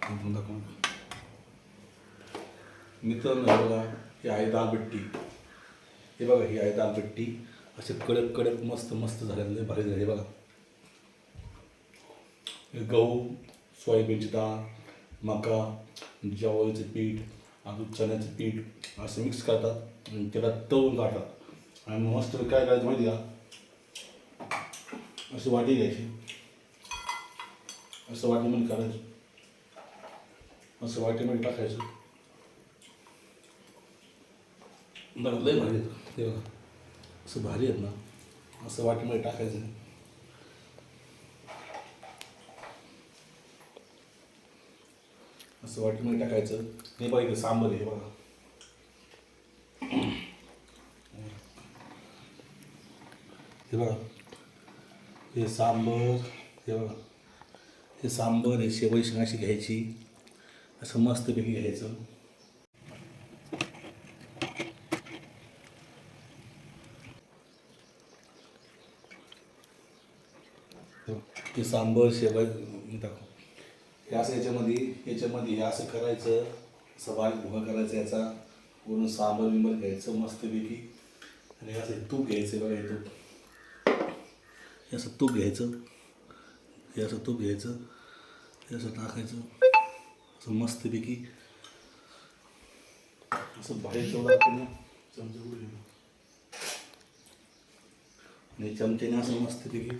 दाखव मित्रांनो. हे बघा, ही आहे दालबट्टी. हे बघा, ही आहे दालबट्टी. असे कडक कडक मस्त मस्त झालेले भारी झाले. बघा, गहू, सोयाबीनची डाळ, मका, ज्वारीचं पीठ, अजून चण्याचं पीठ असं मिक्स करतात आणि त्याला तळून काढतात. आणि मस्त काय करायचं माहिती का, असं वाटी घ्यायची, असं वाटीमध्ये करायचं, असं वाटीमध्ये टाकायचं. बघा, लय भारी आहेत ते. बघा, असं भारी आहेत ना. असं वाटीमध्ये टाकायचं, असं वाटीमध्ये टाकायचं. हे बघा, इथं सांबर आहे. बघा, हे बघा, हे सांबर. हे बघा, हे सांबर. हे शेवई अशी घ्यायची, असं मस्तपैकी घ्यायचं. हे सांबर शेवई दाखव. हे असं याच्यामध्ये हे असं करायचं, असं बारीक भुगा करायचा याचा, वरून सांबर बिंबर घ्यायचं मस्तपैकी. आणि असं तूप घ्यायचं. बघा, हे तूप, हे असं तूप घ्यायचं, हे असं तूप घ्यायचं, हे असं टाकायचं, असं मस्तपैकी असं बाहेर तेवढा चमचा आणि चमच्याने असं मस्तपैकी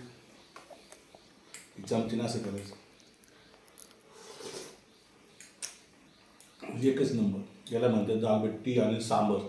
चमच्याने असं करायचं. एकच नंबर. याला म्हणतात दालबट्टी आणि सांबर.